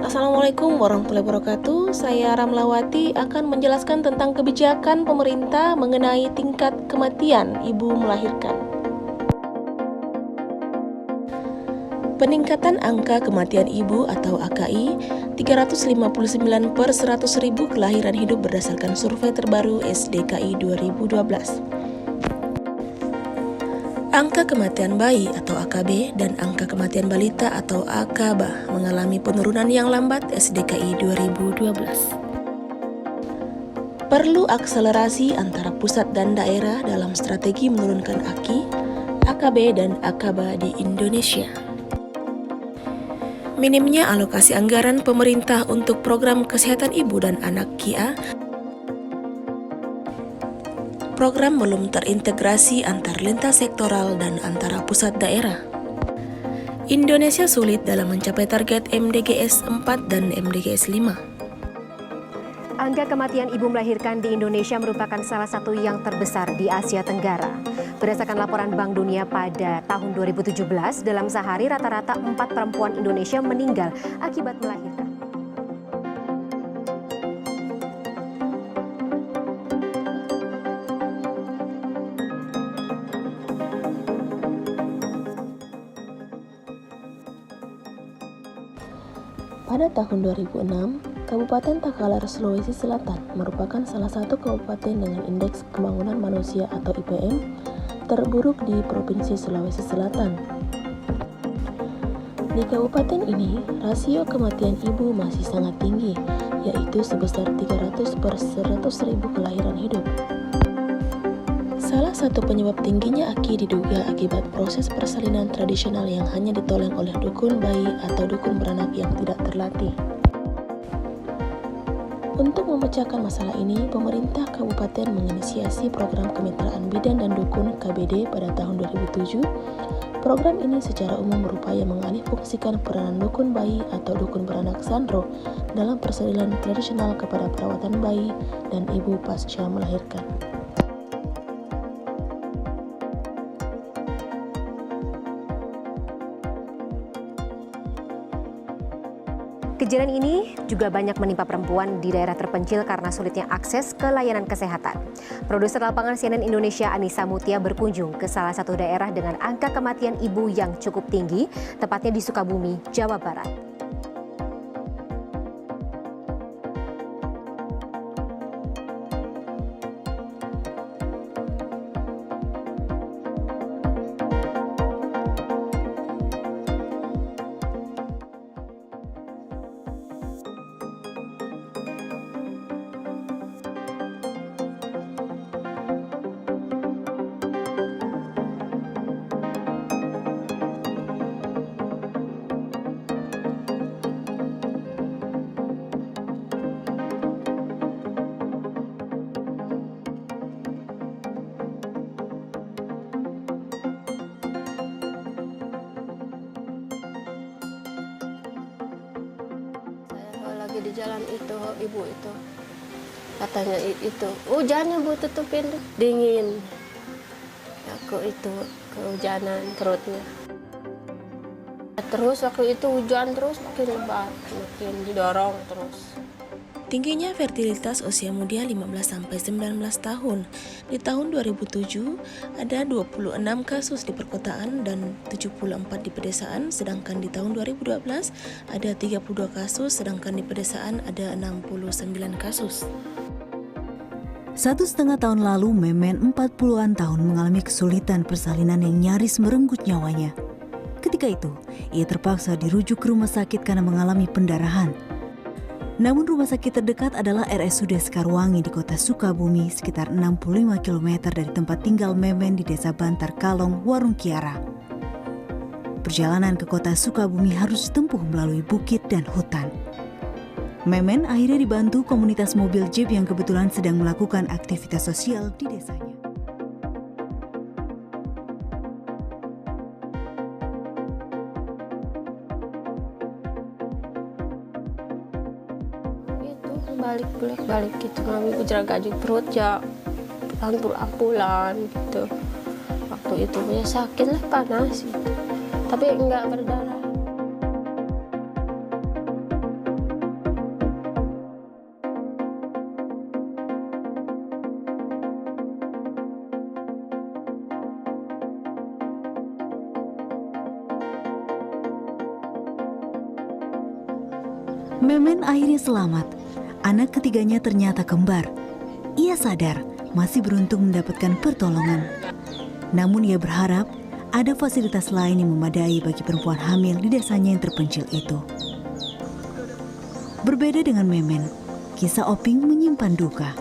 Assalamualaikum warahmatullahi wabarakatuh. Saya Ramlawati akan menjelaskan tentang kebijakan pemerintah mengenai tingkat kematian ibu melahirkan. Peningkatan angka kematian ibu atau AKI 359 per 100.000 kelahiran hidup berdasarkan survei terbaru SDKI 2012. Angka kematian bayi atau AKB dan angka kematian balita atau AKBA mengalami penurunan yang lambat SDKI 2012. Perlu akselerasi antara pusat dan daerah dalam strategi menurunkan AKI, AKB dan AKBA di Indonesia. Minimnya alokasi anggaran pemerintah untuk program kesehatan ibu dan anak KIA. Program belum terintegrasi antar lintas sektoral dan antara pusat daerah. Indonesia sulit dalam mencapai target MDGs 4 dan MDGs 5. Angka kematian ibu melahirkan di Indonesia merupakan salah satu yang terbesar di Asia Tenggara. Berdasarkan laporan Bank Dunia pada tahun 2017, dalam sehari rata-rata 4 perempuan Indonesia meninggal akibat melahirkan. Pada tahun 2006, Kabupaten Takalar, Sulawesi Selatan merupakan salah satu kabupaten dengan indeks pembangunan manusia atau IPM terburuk di Provinsi Sulawesi Selatan. Di kabupaten ini, rasio kematian ibu masih sangat tinggi, yaitu sebesar 300 per 100.000 kelahiran hidup. Salah satu penyebab tingginya AKI diduga akibat proses persalinan tradisional yang hanya ditolong oleh dukun bayi atau dukun beranak yang tidak terlatih. Untuk memecahkan masalah ini, pemerintah kabupaten menginisiasi program kemitraan bidan dan dukun KBD pada tahun 2007. Program ini secara umum berupaya mengalihfungsikan peranan dukun bayi atau dukun beranak Sandro dalam persalinan tradisional kepada perawatan bayi dan ibu pasca melahirkan. Kejadian ini juga banyak menimpa perempuan di daerah terpencil karena sulitnya akses ke layanan kesehatan. Produser lapangan CNN Indonesia Anissa Mutia berkunjung ke salah satu daerah dengan angka kematian ibu yang cukup tinggi, tepatnya di Sukabumi, Jawa Barat. Di jalan itu ibu itu katanya itu hujannya bu tutupin dingin, aku itu kehujanan perutnya terus waktu itu hujan terus makin lebat makin didorong terus. Tingginya fertilitas usia muda 15-19 tahun. Di tahun 2007, ada 26 kasus di perkotaan dan 74 di pedesaan, sedangkan di tahun 2012 ada 32 kasus, sedangkan di pedesaan ada 69 kasus. 1,5 tahun lalu, Memen 40-an tahun mengalami kesulitan persalinan yang nyaris merenggut nyawanya. Ketika itu, ia terpaksa dirujuk ke rumah sakit karena mengalami pendarahan. Namun rumah sakit terdekat adalah RSUD Sekarwangi di kota Sukabumi, sekitar 65 km dari tempat tinggal Memen di desa Bantar Kalong, Warung Kiara. Perjalanan ke kota Sukabumi harus ditempuh melalui bukit dan hutan. Memen akhirnya dibantu komunitas mobil jeep yang kebetulan sedang melakukan aktivitas sosial di desanya. balik gitu ngambil gaji perut ya ampul-ampulan gitu. Waktu itu ya sakit lah, panas gitu. Tapi enggak berdarah. Memen akhirnya selamat. Anak ketiganya ternyata kembar. Ia sadar masih beruntung mendapatkan pertolongan. Namun ia berharap ada fasilitas lain yang memadai bagi perempuan hamil di desanya yang terpencil itu. Berbeda dengan Memen, kisah Oping menyimpan duka.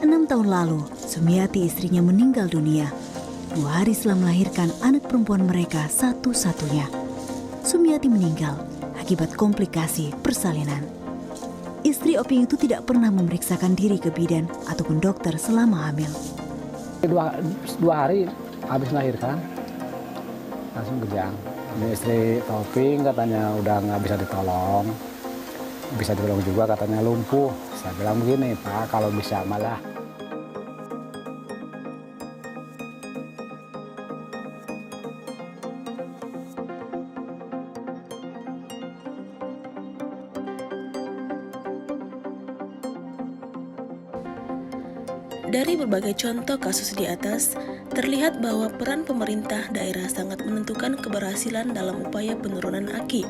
6 tahun lalu, Sumiati istrinya meninggal dunia. 2 hari setelah melahirkan anak perempuan mereka satu-satunya. Sumiati meninggal akibat komplikasi persalinan. Istri Oping itu tidak pernah memeriksakan diri ke bidan ataupun dokter selama hamil. 2 hari habis melahirkan, langsung kejang. Ini istri Oping katanya udah nggak bisa ditolong. Bisa ditolong juga katanya lumpuh. Saya bilang begini, Pak, kalau bisa malah. Dari berbagai contoh kasus di atas, terlihat bahwa peran pemerintah daerah sangat menentukan keberhasilan dalam upaya penurunan AKI.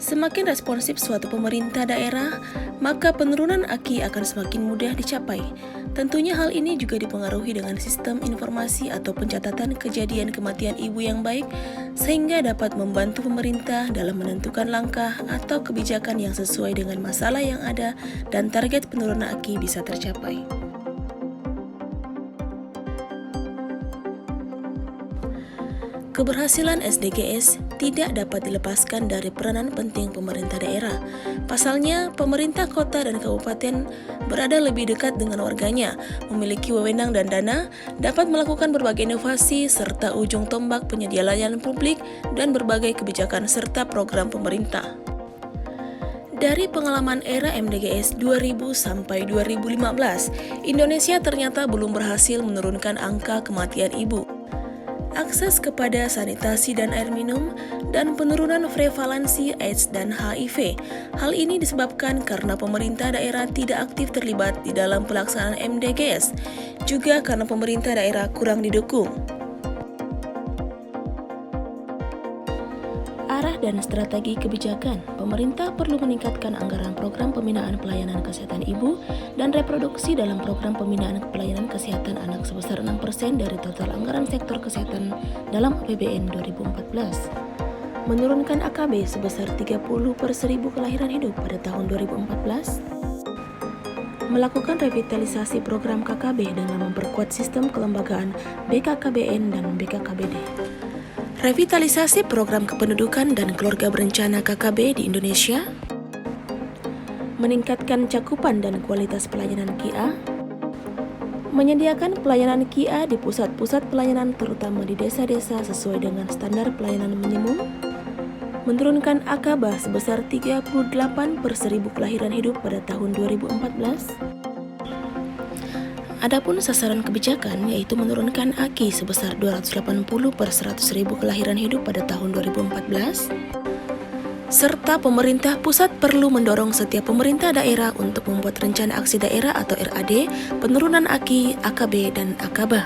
Semakin responsif suatu pemerintah daerah, maka penurunan AKI akan semakin mudah dicapai. Tentunya hal ini juga dipengaruhi dengan sistem informasi atau pencatatan kejadian kematian ibu yang baik, sehingga dapat membantu pemerintah dalam menentukan langkah atau kebijakan yang sesuai dengan masalah yang ada dan target penurunan AKI bisa tercapai. Keberhasilan SDGs tidak dapat dilepaskan dari peranan penting pemerintah daerah. Pasalnya, pemerintah kota dan kabupaten berada lebih dekat dengan warganya, memiliki wewenang dan dana, dapat melakukan berbagai inovasi serta ujung tombak penyedia layanan publik dan berbagai kebijakan serta program pemerintah. Dari pengalaman era MDGs 2000 sampai 2015, Indonesia ternyata belum berhasil menurunkan angka kematian ibu. Akses kepada sanitasi dan air minum, dan penurunan prevalensi AIDS dan HIV. Hal ini disebabkan karena pemerintah daerah tidak aktif terlibat di dalam pelaksanaan MDGs, juga karena pemerintah daerah kurang didukung. Arah dan strategi kebijakan, pemerintah perlu meningkatkan anggaran program pembinaan pelayanan kesehatan ibu dan reproduksi dalam program pembinaan pelayanan kesehatan anak sebesar 6% dari total anggaran sektor kesehatan dalam APBN 2014. Menurunkan AKB sebesar 30 per 1000 kelahiran hidup pada tahun 2014. Melakukan revitalisasi program KKB dengan memperkuat sistem kelembagaan BKKBN dan BKKBD. Revitalisasi program kependudukan dan keluarga berencana KKB di Indonesia, meningkatkan cakupan dan kualitas pelayanan KIA, menyediakan pelayanan KIA di pusat-pusat pelayanan terutama di desa-desa sesuai dengan standar pelayanan minimum, menurunkan AKB sebesar 38 per 1000 kelahiran hidup pada tahun 2014. Adapun sasaran kebijakan yaitu menurunkan AKI sebesar 280 per 100.000 kelahiran hidup pada tahun 2014, serta pemerintah pusat perlu mendorong setiap pemerintah daerah untuk membuat rencana aksi daerah atau RAD, penurunan AKI, AKB, dan AKBA.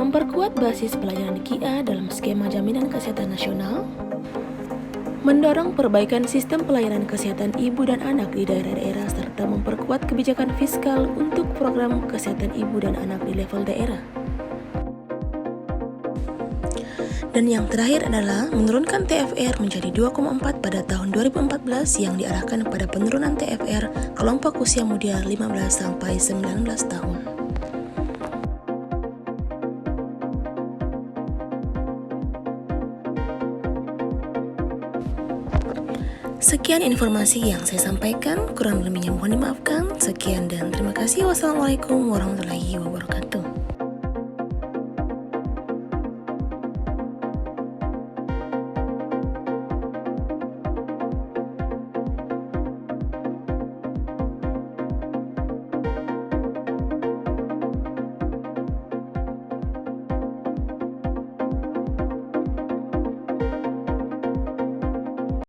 Memperkuat basis pelayanan KIA dalam skema jaminan kesehatan nasional, mendorong perbaikan sistem pelayanan kesehatan ibu dan anak di daerah-daerah serta memperkuat kebijakan fiskal untuk program kesehatan ibu dan anak di level daerah. Dan yang terakhir adalah menurunkan TFR menjadi 2,4 pada tahun 2014 yang diarahkan pada penurunan TFR kelompok usia muda 15 sampai 19 tahun. Sekian informasi yang saya sampaikan, kurang lebihnya mohon dimaafkan. Sekian dan terima kasih. Wassalamualaikum warahmatullahi wabarakatuh.